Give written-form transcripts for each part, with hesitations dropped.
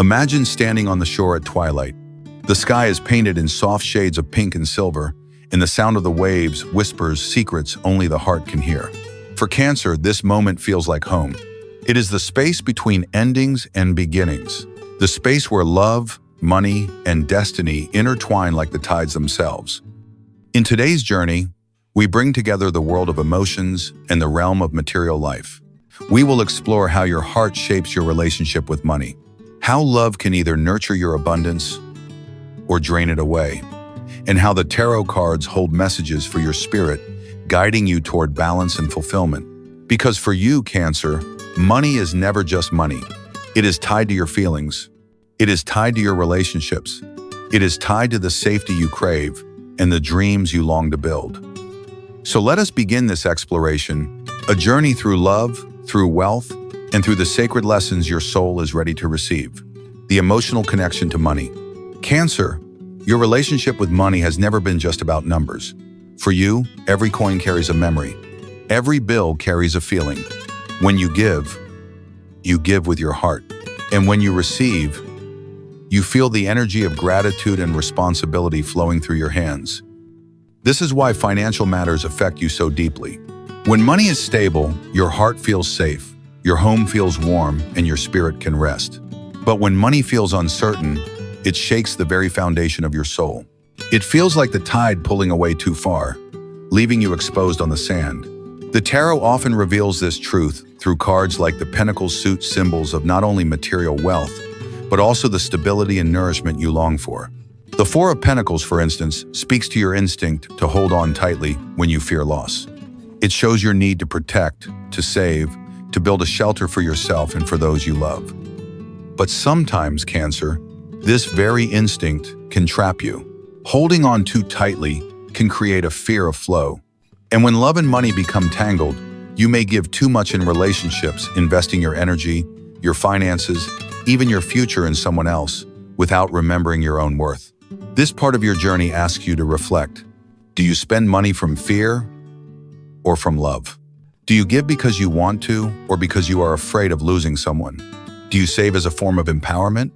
Imagine standing on the shore at twilight. The sky is painted in soft shades of pink and silver, and the sound of the waves whispers secrets only the heart can hear. For Cancer, this moment feels like home. It is the space between endings and beginnings, the space where love, money, and destiny intertwine like the tides themselves. In today's journey, we bring together the world of emotions and the realm of material life. We will explore how your heart shapes your relationship with money, how love can either nurture your abundance or drain it away, and how the tarot cards hold messages for your spirit, guiding you toward balance and fulfillment. Because for you, Cancer, money is never just money. It is tied to your feelings. It is tied to your relationships. It is tied to the safety you crave and the dreams you long to build. So let us begin this exploration, a journey through love, through wealth, and through the sacred lessons your soul is ready to receive. The emotional connection to money. Cancer, your relationship with money has never been just about numbers. For you, every coin carries a memory. Every bill carries a feeling. When you give with your heart. And when you receive, you feel the energy of gratitude and responsibility flowing through your hands. This is why financial matters affect you so deeply. When money is stable, your heart feels safe, your home feels warm, and your spirit can rest. But when money feels uncertain, it shakes the very foundation of your soul. It feels like the tide pulling away too far, leaving you exposed on the sand. The tarot often reveals this truth through cards like the Pentacles suit symbols of not only material wealth, but also the stability and nourishment you long for. The Four of Pentacles, for instance, speaks to your instinct to hold on tightly when you fear loss. It shows your need to protect, to save, to build a shelter for yourself and for those you love. But sometimes, Cancer, this very instinct can trap you. Holding on too tightly can create a fear of flow. And when love and money become tangled, you may give too much in relationships, investing your energy, your finances, even your future in someone else, without remembering your own worth. This part of your journey asks you to reflect. Do you spend money from fear or from love? Do you give because you want to or because you are afraid of losing someone? Do you save as a form of empowerment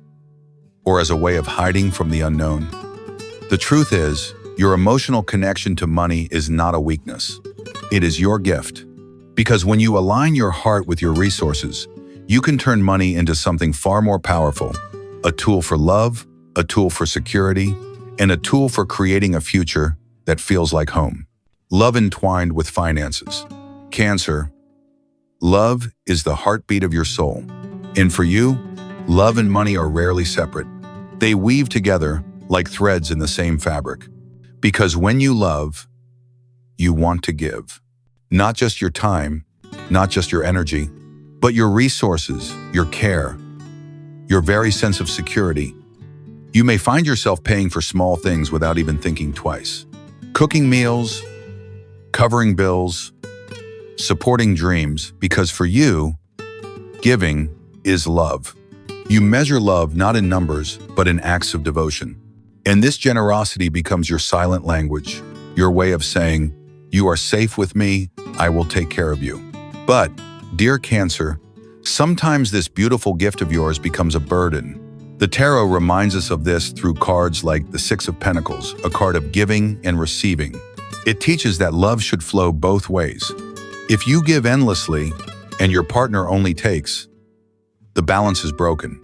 or as a way of hiding from the unknown? The truth is, your emotional connection to money is not a weakness. It is your gift. Because when you align your heart with your resources, you can turn money into something far more powerful, a tool for love, a tool for security, and a tool for creating a future that feels like home. Love entwined with finances. Cancer, love is the heartbeat of your soul. And for you, love and money are rarely separate. They weave together like threads in the same fabric. Because when you love, you want to give. Not just your time, not just your energy, but your resources, your care, your very sense of security. You may find yourself paying for small things without even thinking twice. Cooking meals, covering bills, supporting dreams, because for you, giving is love. You measure love not in numbers, but in acts of devotion. And this generosity becomes your silent language, your way of saying, you are safe with me, I will take care of you. But, dear Cancer, sometimes this beautiful gift of yours becomes a burden. The tarot reminds us of this through cards like the Six of Pentacles, a card of giving and receiving. It teaches that love should flow both ways. If you give endlessly and your partner only takes, the balance is broken.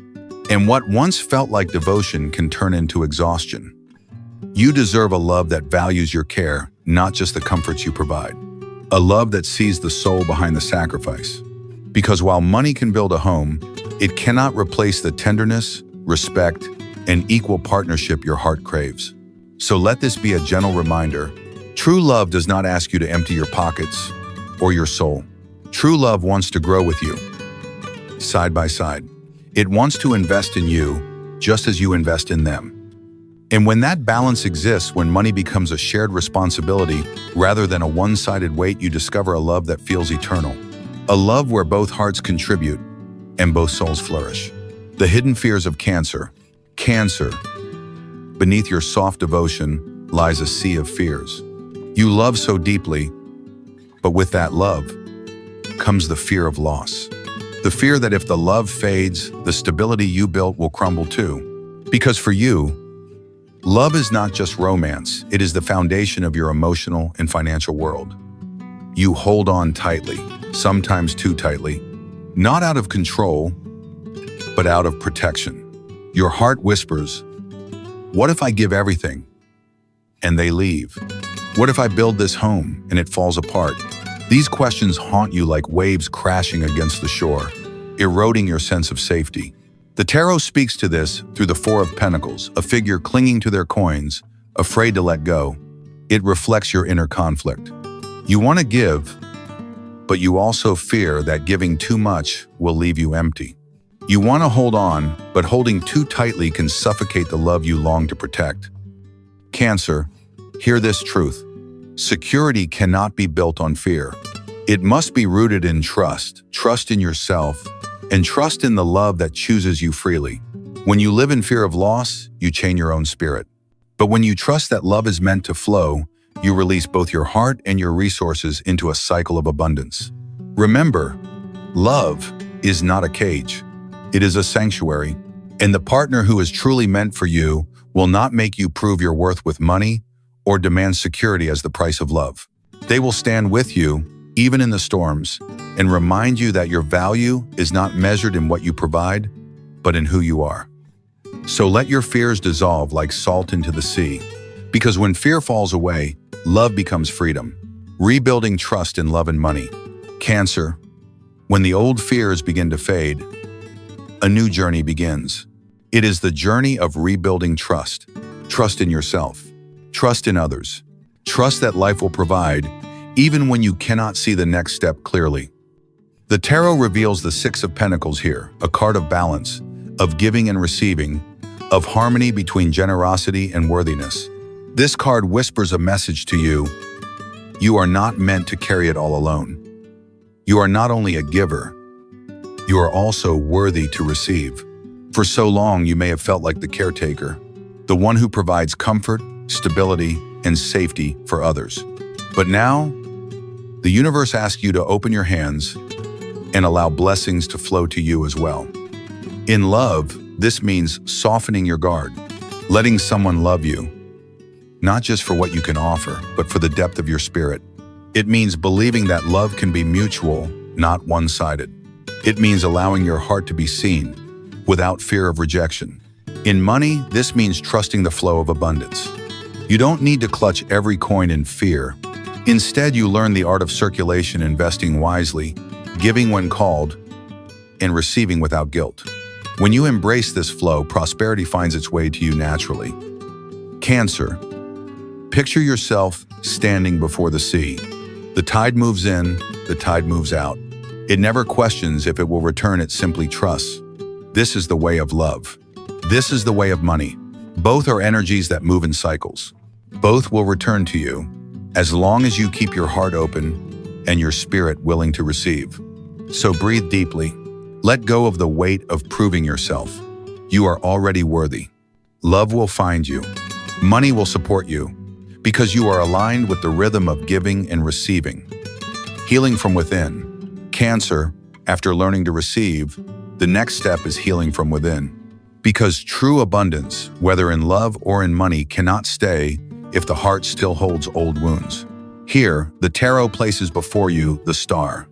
And what once felt like devotion can turn into exhaustion. You deserve a love that values your care, not just the comforts you provide. A love that sees the soul behind the sacrifice. Because while money can build a home, it cannot replace the tenderness, respect, and equal partnership your heart craves. So let this be a gentle reminder. True love does not ask you to empty your pockets or your soul. True love wants to grow with you, side by side. It wants to invest in you just as you invest in them. And when that balance exists, when money becomes a shared responsibility rather than a one-sided weight, you discover a love that feels eternal. A love where both hearts contribute and both souls flourish. The hidden fears of Cancer. Cancer, beneath your soft devotion lies a sea of fears. You love so deeply, but with that love comes the fear of loss. The fear that if the love fades, the stability you built will crumble too. Because for you, love is not just romance, it is the foundation of your emotional and financial world. You hold on tightly, sometimes too tightly, not out of control, but out of protection. Your heart whispers, what if I give everything and they leave? What if I build this home and it falls apart? These questions haunt you like waves crashing against the shore, eroding your sense of safety. The tarot speaks to this through the Four of Pentacles, a figure clinging to their coins, afraid to let go. It reflects your inner conflict. You want to give, but you also fear that giving too much will leave you empty. You want to hold on, but holding too tightly can suffocate the love you long to protect. Cancer, hear this truth. Security cannot be built on fear. It must be rooted in trust in yourself, and trust in the love that chooses you freely. When you live in fear of loss, you chain your own spirit. But when you trust that love is meant to flow, you release both your heart and your resources into a cycle of abundance. Remember, love is not a cage. It is a sanctuary, and the partner who is truly meant for you will not make you prove your worth with money or demand security as the price of love. They will stand with you, even in the storms, and remind you that your value is not measured in what you provide, but in who you are. So let your fears dissolve like salt into the sea, because when fear falls away, love becomes freedom, rebuilding trust in love and money. Cancer, when the old fears begin to fade, a new journey begins. It is the journey of rebuilding trust. Trust in yourself. Trust in others. Trust that life will provide, even when you cannot see the next step clearly. The tarot reveals the Six of Pentacles here, a card of balance, of giving and receiving, of harmony between generosity and worthiness. This card whispers a message to you. You are not meant to carry it all alone. You are not only a giver, you are also worthy to receive. For so long, you may have felt like the caretaker, the one who provides comfort, stability, and safety for others. But now, the universe asks you to open your hands and allow blessings to flow to you as well. In love, this means softening your guard, letting someone love you, not just for what you can offer, but for the depth of your spirit. It means believing that love can be mutual, not one-sided. It means allowing your heart to be seen without fear of rejection. In money, this means trusting the flow of abundance. You don't need to clutch every coin in fear. Instead, you learn the art of circulation, investing wisely, giving when called, and receiving without guilt. When you embrace this flow, prosperity finds its way to you naturally. Cancer, picture yourself standing before the sea. The tide moves in, the tide moves out. It never questions if it will return, it simply trusts. This is the way of love. This is the way of money. Both are energies that move in cycles. Both will return to you, as long as you keep your heart open and your spirit willing to receive. So breathe deeply. Let go of the weight of proving yourself. You are already worthy. Love will find you. Money will support you, because you are aligned with the rhythm of giving and receiving. Healing from within. Cancer, after learning to receive, the next step is healing from within. Because true abundance, whether in love or in money, cannot stay if the heart still holds old wounds. Here, the tarot places before you the star,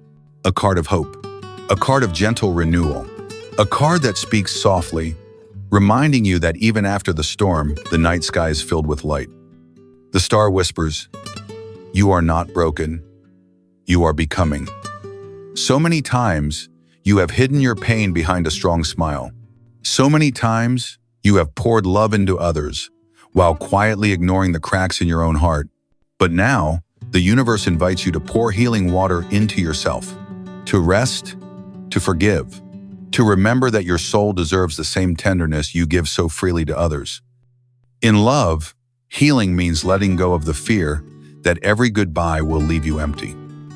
a card of hope, a card of gentle renewal, a card that speaks softly, reminding you that even after the storm, the night sky is filled with light. The star whispers, "You are not broken. You are becoming." So many times, you have hidden your pain behind a strong smile. So many times, you have poured love into others, while quietly ignoring the cracks in your own heart. But now, the universe invites you to pour healing water into yourself, to rest, to forgive, to remember that your soul deserves the same tenderness you give so freely to others. In love, healing means letting go of the fear that every goodbye will leave you empty.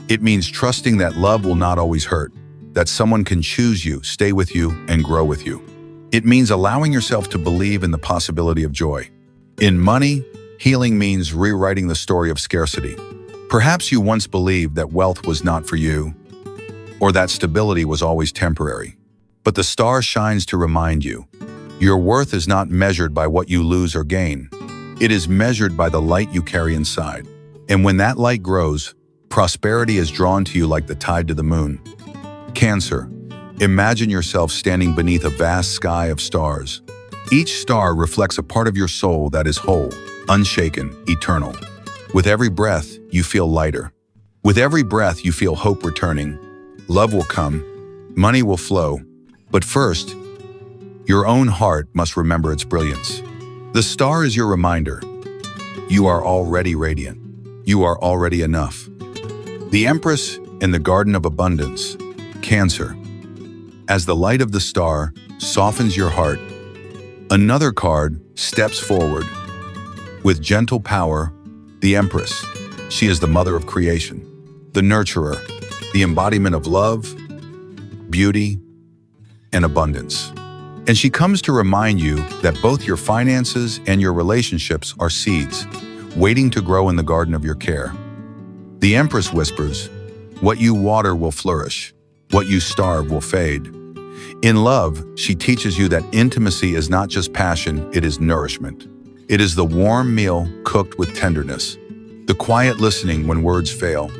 It means trusting that love will not always hurt, that someone can choose you, stay with you, and grow with you. It means allowing yourself to believe in the possibility of joy. In money, healing means rewriting the story of scarcity. Perhaps you once believed that wealth was not for you, or that stability was always temporary. But the star shines to remind you, your worth is not measured by what you lose or gain. It is measured by the light you carry inside. And when that light grows, prosperity is drawn to you like the tide to the moon. Cancer, imagine yourself standing beneath a vast sky of stars. Each star reflects a part of your soul that is whole, unshaken, eternal. With every breath, you feel lighter. With every breath, you feel hope returning. Love will come, money will flow. But first, your own heart must remember its brilliance. The star is your reminder. You are already radiant. You are already enough. The Empress in the Garden of Abundance, Cancer. As the light of the star softens your heart, another card steps forward. With gentle power, the Empress. She is the mother of creation, the nurturer, the embodiment of love, beauty, and abundance. And she comes to remind you that both your finances and your relationships are seeds, waiting to grow in the garden of your care. The Empress whispers, what you water will flourish, what you starve will fade. In love, she teaches you that intimacy is not just passion, it is nourishment. It is the warm meal cooked with tenderness, the quiet listening when words fail,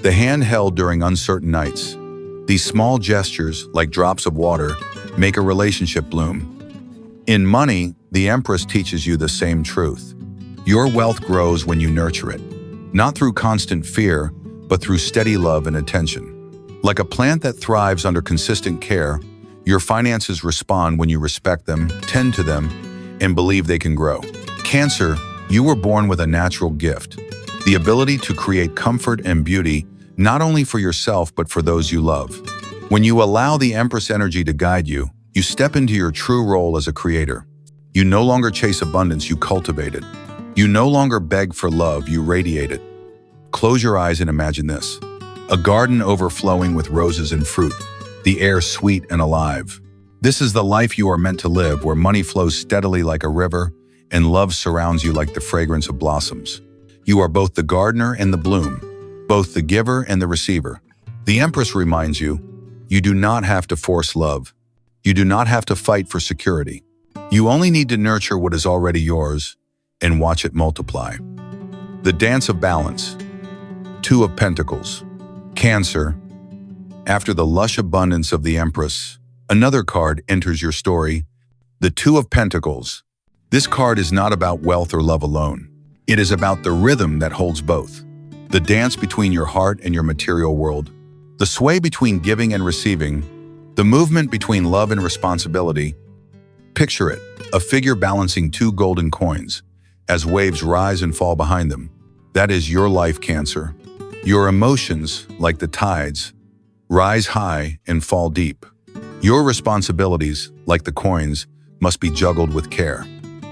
the hand held during uncertain nights. These small gestures, like drops of water, make a relationship bloom. In money, the Empress teaches you the same truth. Your wealth grows when you nurture it, not through constant fear, but through steady love and attention. Like a plant that thrives under consistent care, your finances respond when you respect them, tend to them, and believe they can grow. Cancer, you were born with a natural gift, the ability to create comfort and beauty, not only for yourself, but for those you love. When you allow the Empress energy to guide you, you step into your true role as a creator. You no longer chase abundance, you cultivate it. You no longer beg for love, you radiate it. Close your eyes and imagine this. A garden overflowing with roses and fruit, the air sweet and alive. This is the life you are meant to live, where money flows steadily like a river, and love surrounds you like the fragrance of blossoms. You are both the gardener and the bloom, both the giver and the receiver. The Empress reminds you, you do not have to force love. You do not have to fight for security. You only need to nurture what is already yours and watch it multiply. The Dance of Balance, Two of Pentacles, Cancer. After the lush abundance of the Empress, another card enters your story, the Two of Pentacles. This card is not about wealth or love alone. It is about the rhythm that holds both. The dance between your heart and your material world. The sway between giving and receiving. The movement between love and responsibility. Picture it, a figure balancing two golden coins, as waves rise and fall behind them. That is your life, Cancer. Your emotions, like the tides, rise high and fall deep. Your responsibilities, like the coins, must be juggled with care.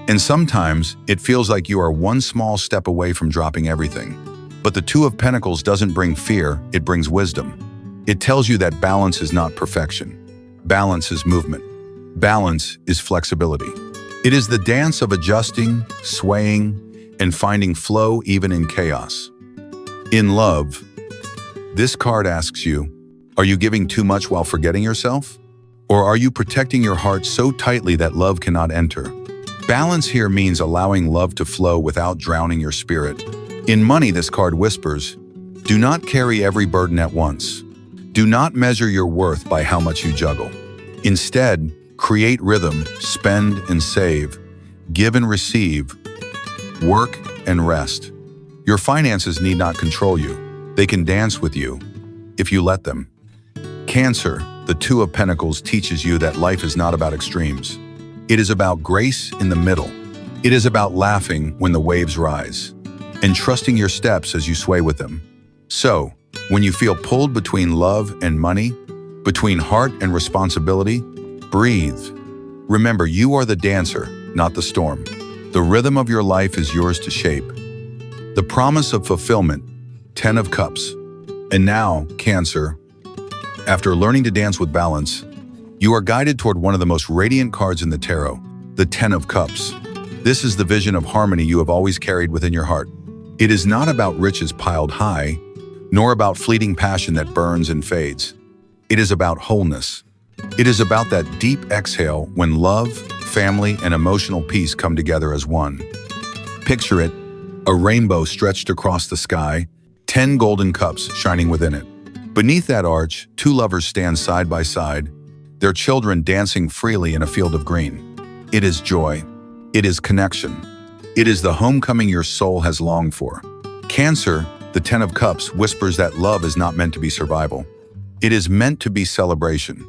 And sometimes, it feels like you are one small step away from dropping everything. But the Two of Pentacles doesn't bring fear, it brings wisdom. It tells you that balance is not perfection. Balance is movement. Balance is flexibility. It is the dance of adjusting, swaying, and finding flow even in chaos. In love, this card asks you, are you giving too much while forgetting yourself? Or are you protecting your heart so tightly that love cannot enter? Balance here means allowing love to flow without drowning your spirit. In money, this card whispers, do not carry every burden at once. Do not measure your worth by how much you juggle. Instead, create rhythm, spend and save, give and receive, work and rest. Your finances need not control you. They can dance with you, if you let them. Cancer, the Two of Pentacles teaches you that life is not about extremes. It is about grace in the middle. It is about laughing when the waves rise, and trusting your steps as you sway with them. So, when you feel pulled between love and money, between heart and responsibility, breathe. Remember, you are the dancer, not the storm. The rhythm of your life is yours to shape. The promise of fulfillment, 10 of Cups. And now, Cancer, after learning to dance with balance, you are guided toward one of the most radiant cards in the tarot, the 10 of Cups. This is the vision of harmony you have always carried within your heart. It is not about riches piled high, nor about fleeting passion that burns and fades. It is about wholeness. It is about that deep exhale when love, family, and emotional peace come together as one. Picture it, a rainbow stretched across the sky, 10 golden cups shining within it. Beneath that arch, two lovers stand side by side, their children dancing freely in a field of green. It is joy. It is connection. It is the homecoming your soul has longed for. Cancer, the 10 of Cups, whispers that love is not meant to be survival. It is meant to be celebration.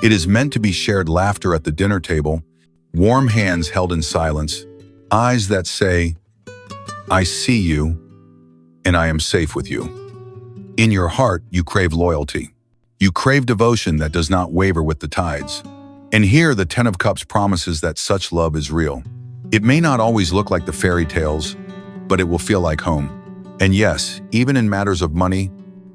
It is meant to be shared laughter at the dinner table, warm hands held in silence, eyes that say, "I see you, and I am safe with you." In your heart, you crave loyalty. You crave devotion that does not waver with the tides. And here, the 10 of Cups promises that such love is real. It may not always look like the fairy tales, but it will feel like home. And yes, even in matters of money,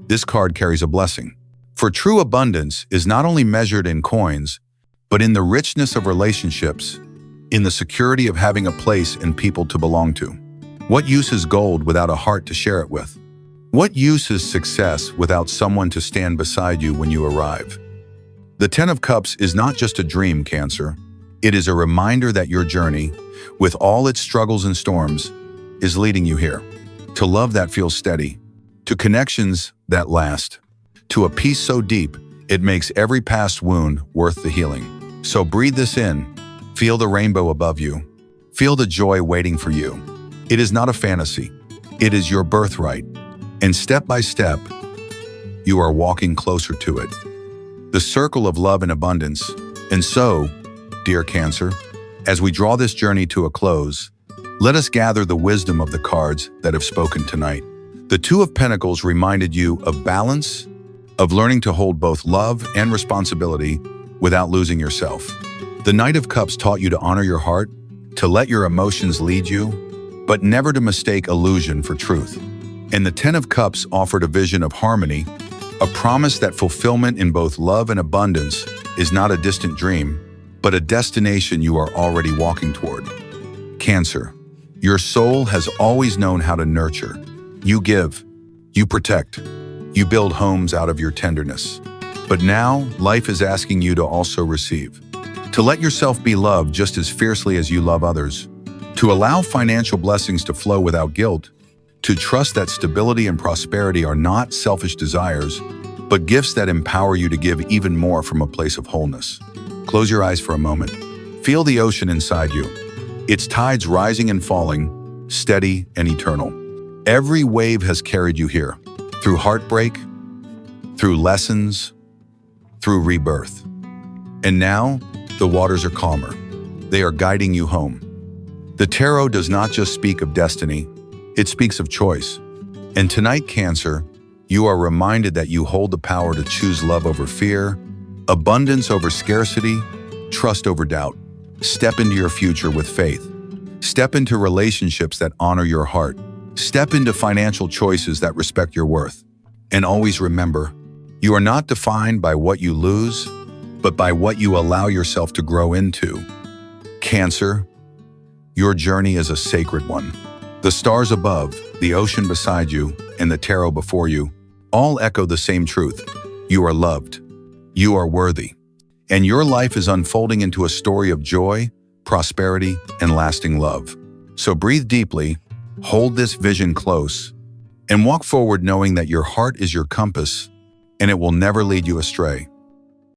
this card carries a blessing. For true abundance is not only measured in coins, but in the richness of relationships, in the security of having a place and people to belong to. What use is gold without a heart to share it with? What use is success without someone to stand beside you when you arrive? The 10 of Cups is not just a dream, Cancer. It is a reminder that your journey, with all its struggles and storms, is leading you here. To love that feels steady, to connections that last, to a peace so deep it makes every past wound worth the healing. So breathe this in, feel the rainbow above you, feel the joy waiting for you. It is not a fantasy, it is your birthright. And step by step, you are walking closer to it. The circle of love and abundance. And so, dear Cancer, as we draw this journey to a close, let us gather the wisdom of the cards that have spoken tonight. The Two of Pentacles reminded you of balance, of learning to hold both love and responsibility without losing yourself. The Knight of Cups taught you to honor your heart, to let your emotions lead you, but never to mistake illusion for truth. And the 10 of Cups offered a vision of harmony, a promise that fulfillment in both love and abundance is not a distant dream, but a destination you are already walking toward. Cancer, your soul has always known how to nurture. You give, you protect, you build homes out of your tenderness. But now, life is asking you to also receive, to let yourself be loved just as fiercely as you love others, to allow financial blessings to flow without guilt, to trust that stability and prosperity are not selfish desires, but gifts that empower you to give even more from a place of wholeness. Close your eyes for a moment. Feel the ocean inside you. Its tides rising and falling, steady and eternal. Every wave has carried you here, through heartbreak, through lessons, through rebirth. And now, the waters are calmer. They are guiding you home. The tarot does not just speak of destiny, it speaks of choice. And tonight, Cancer, you are reminded that you hold the power to choose love over fear, abundance over scarcity, trust over doubt. Step into your future with faith. Step into relationships that honor your heart. Step into financial choices that respect your worth. And always remember, you are not defined by what you lose, but by what you allow yourself to grow into. Cancer, your journey is a sacred one. The stars above, the ocean beside you, and the tarot before you all echo the same truth. You are loved. You are worthy. And your life is unfolding into a story of joy, prosperity, and lasting love. So breathe deeply, hold this vision close, and walk forward knowing that your heart is your compass, and it will never lead you astray.